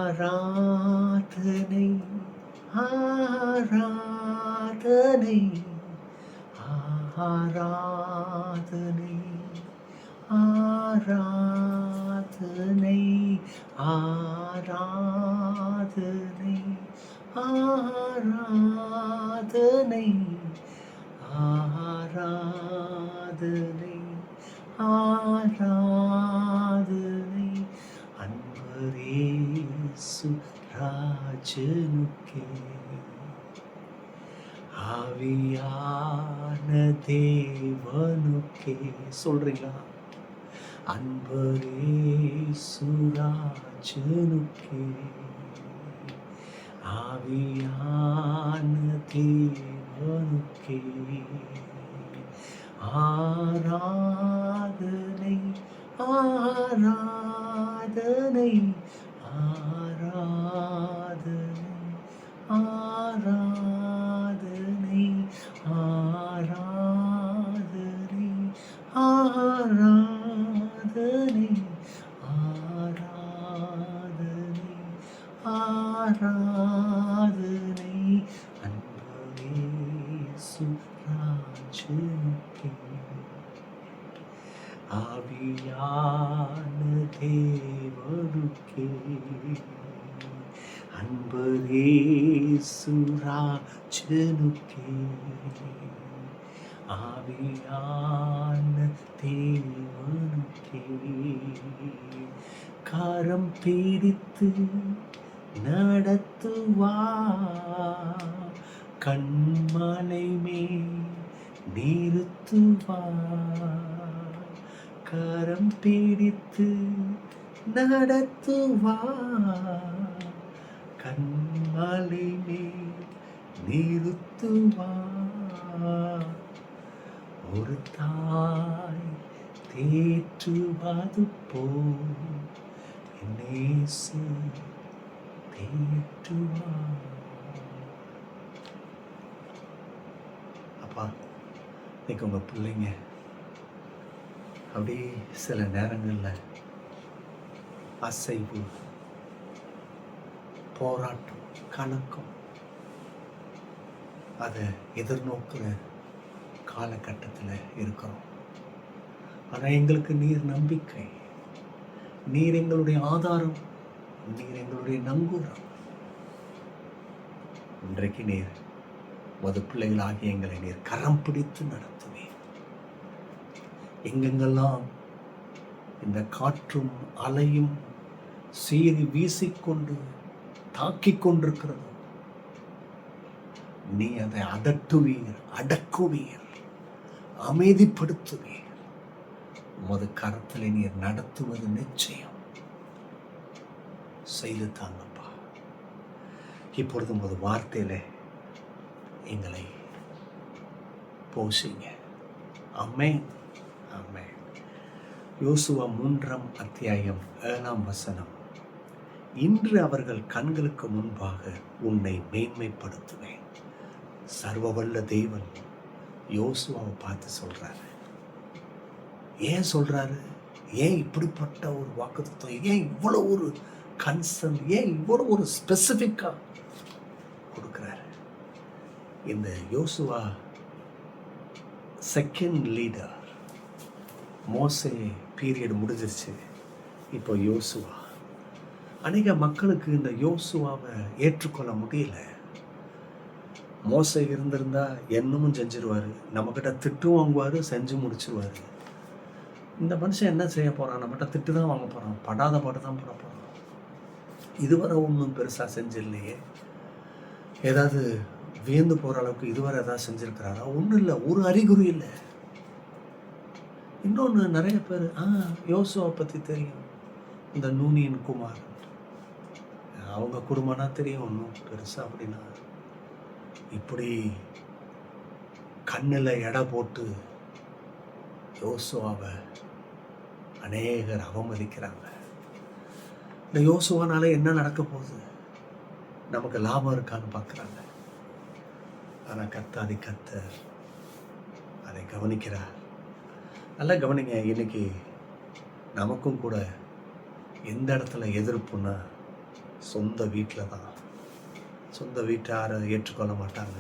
ஆராதனை ஆராதனை ஆராதனை ஆராதனை ஆராதனை ஆராதனை ஆராதனை ஆராதனை அன்பரேசு ராஜனுக்கே ஆவியான தேவனுக்கே. சொல்றீங்களா? அன்பரேசு ராஜனுக்கே ஆவியான தேவனுக்கே ஆராதனை ஆராதனை ஆராதனை ஆராதனை ஆராதனை ஆராதனை ஆராதனை ஆராதனை அன்பரேசு ராஜனுக்கே ஆவியான தேவனுக்கே அன்பரேசு ராஜனுக்கே ஆவியான தேவனுக்கே கரம் பிடித்து நடத்துவார் கண்மலை மேல் நிறுத்துவார் கரம் பிடித்து நடத்துவார் கண்மலை மேல் நிறுத்துவார் ஒரு தாய் தேற்றுவது போல் நேசு தேற்றுவார். அப்பா, இன்னைக்கு உங்கள் பிள்ளைங்க அப்படியே சில நேரங்களில் அசைவு, போராட்டம், கலக்கம் அதை எதிர்நோக்கிற காலகட்டத்தில் இருக்கிறோம். ஆனால் எங்களுக்கு நீர் நம்பிக்கை, நீர் எங்களுடைய ஆதாரம், நீர் எங்களுடைய நங்கூரம். இன்றைக்கு நீர் மது பிள்ளைகளாகிய எங்களை நீர் கரம் பிடித்து நடத்துவே. எங்கெங்கெல்லாம் இந்த காற்றும் அலையும் சீறி வீசிக்கொண்டு தாக்கிக் கொண்டிருக்கிறதோ நீ அதை அதட்டுவீர், அடக்குவீர், அமைதிப்படுத்துவீர். உமது கரத்தில் நீர் நடத்துவது நிச்சயம். செய்து தாங்கப்பா. இப்பொழுது உமது வார்த்தையில எங்களை போஷிங்க. ஆமென், ஆமென். யோசுவா 3:7 இன்று அவர்கள் கண்களுக்கு முன்பாக உன்னை மேன்மைப்படுத்துவேன். சர்வவல்ல தேவன் யோசுவாவை பார்த்து சொல்றாரு. ஏன் சொல்றாரு? ஏன் இப்படிப்பட்ட ஒரு வாக்குத்தத்தம்? ஏன் இவ்வளவு ஒரு கன்சர்ன்? ஏன் இவ்வளவு ஒரு ஸ்பெசிஃபிக்கா கொடுக்கிறாரு? இந்த யோசுவா செகண்ட் லீடர். மோசே பீரியட் முடிஞ்சிருச்சு. இப்போ யோசுவா. அநேக மக்களுக்கு இந்த யோசுவாவை ஏற்றுக்கொள்ள முடியல. மோசே இருந்திருந்தா என்னமும் செஞ்சிருவாரு, நம்மக்கிட்ட திட்டும் வாங்குவார், செஞ்சு முடிச்சிருவார். இந்த மனுஷன் என்ன செய்ய போகிறான்? நம்மகிட்ட திட்டு தான் வாங்க போகிறான், படாத பாட்டு தான் போட போகிறான். இதுவரை ஒன்றும் பெருசாக செஞ்சிடலையே. ஏதாவது வியந்து போகிற அளவுக்கு இதுவரை ஏதாவது செஞ்சுருக்கிறாரா? ஒன்றும் இல்லை, ஒரு அறிகுறி இல்லை. இன்னொன்று, நிறைய பேர் யோசுவை பற்றி தெரியும். இந்த நூனியின் குமார், அவங்க குடும்பம்னா தெரியும், ஒன்றும் பெருசாக அப்படின்னா. இப்படி கண்ணில் எடை போட்டு யோசுவாவை அநேகர் அவமதிக்கிறாங்க. இந்த யோசுவானால என்ன நடக்க போகுது, நமக்கு லாபம் இருக்கான்னு பார்க்குறாங்க. ஆனால் கர்த்தாதி கர்த்தர் அதை கவனிக்கிறார். நல்லா கவனிங்க. இன்னைக்கு நமக்கும் கூட எந்த இடத்துல எதிர்ப்புன்னா சொந்த வீட்டில் தான். சொந்த வீட்டாரை ஏற்றுக்கொள்ள மாட்டாங்க.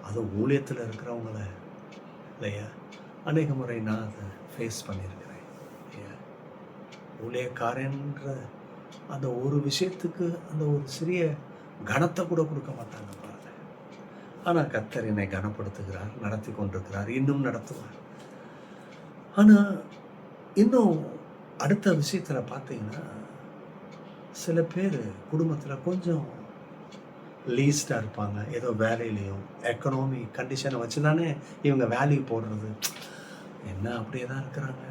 அதுவும் ஊழியத்தில் இருக்கிறவங்கள இல்லையா, அநேக முறை நான் அதை ஃபேஸ் பண்ணியிருக்கிறேன் இல்லையா. ஊழியக்காரன்ற அந்த ஒரு விஷயத்துக்கு அந்த ஒரு சிறிய கனத்தை கூட கொடுக்க மாட்டாங்க பாருங்க. ஆனால் கர்த்தர் என்னை கனப்படுத்துகிறார், நடத்தி கொண்டிருக்கிறார், இன்னும் நடத்துவார். ஆனால் இன்னும் அடுத்த விஷயத்தில் பார்த்தீங்கன்னா, சில பேர் குடும்பத்தில் கொஞ்சம் லீஸ்டாக இருப்பாங்க. ஏதோ வேலையிலையும் எக்கனாமி கண்டிஷனை வச்சு தானே இவங்க வேல்யூ போடுறது. என்ன அப்படியே தான் இருக்கிறாங்க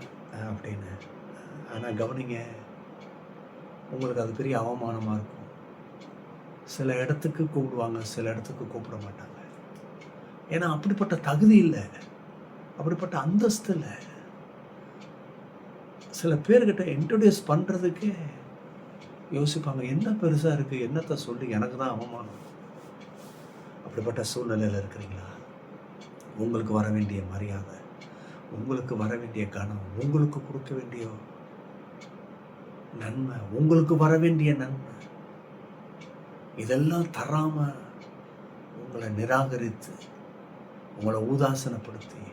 அப்படின்னு. ஆனால் கவனிங்க, உங்களுக்கு அது பெரிய அவமானமாக இருக்கும். சில இடத்துக்கு கூப்பிடுவாங்க, சில இடத்துக்கு கூப்பிட மாட்டாங்க. ஏன்னா அப்படிப்பட்ட தகுதி இல்லை, அப்படிப்பட்ட அந்தஸ்து இல்லை. சில பேர்கிட்ட இன்ட்ரடியூஸ் பண்ணுறதுக்கே யோசிப்பாங்க, என்ன பெருசாக இருக்குது, என்னத்தை சொல்லி எனக்கு தான் அவமானம். அப்படிப்பட்ட சூழ்நிலையில் இருக்கிறீங்களா? உங்களுக்கு வர வேண்டிய மரியாதை, உங்களுக்கு வர வேண்டிய கனம், உங்களுக்கு கொடுக்க வேண்டிய நன்மை, உங்களுக்கு வர வேண்டிய நன்மை, இதெல்லாம் தராமல் உங்களை நிராகரித்து, உங்களை உதாசனப்படுத்தி,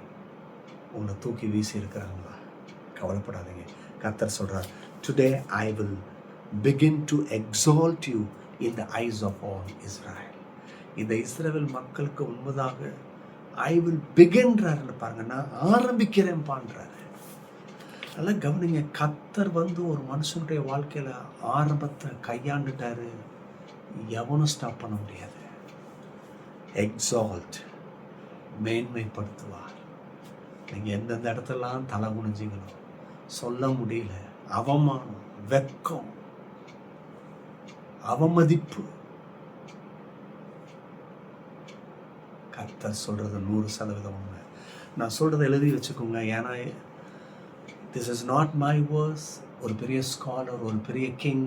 உங்களை தூக்கி வீசி இருக்கிறாங்களா? கவலைப்படாதீங்க. கர்த்தர் சொல்கிறார், today I will begin to exalt you in the eyes of all Israel. இந்த இஸ்ரவேல் மக்களுக்கு முன்பதாக ஐ வில் பிகின்றாருன்னு பாருங்க, நான் ஆரம்பிக்கிறேன் பான்றாரு. நல்லா கவனிங்க, கர்த்தர் ஒரு மனுஷனுடைய வாழ்க்கையில் ஆரம்பத்தை கையாண்டுட்டாரு, எவனும் ஸ்டாப் பண்ண முடியாது. எக்ஸால்ட், மேன்மைப்படுத்துவார். நீங்கள் எந்தெந்த இடத்துலாம் தலை குனிஞ்சிங்களோ சொல்ல முடியல, அவமானம், வெக்கம், அவமதிப்பு, கர்த்தர் சொல்றது 100% உண்மை. நான் சொல்றதை எழுதி வச்சுக்கோங்க. ஏன்னா this is not my words. ஒரு பெரிய ஸ்காலர், ஒரு பெரிய கிங்,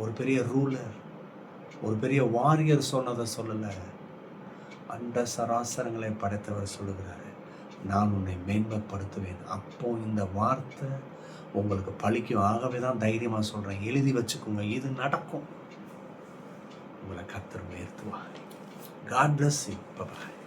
ஒரு பெரிய ரூலர், ஒரு பெரிய வாரியர் சொன்னதை சொல்லலை. அண்ட சராசரங்களை படைத்தவர் சொல்லுகிறாரு, நான் உன்னை மேன்மைப்படுத்துவேன். அப்போ இந்த வார்த்தை உங்களுக்கு பழிக்கும். ஆகவே தான் தைரியமாக சொல்கிறேன், எழுதி வச்சுக்கோங்க, இது நடக்கும். உங்களை கர்த்தர் உயர்த்துவார். God bless you. Bye-bye.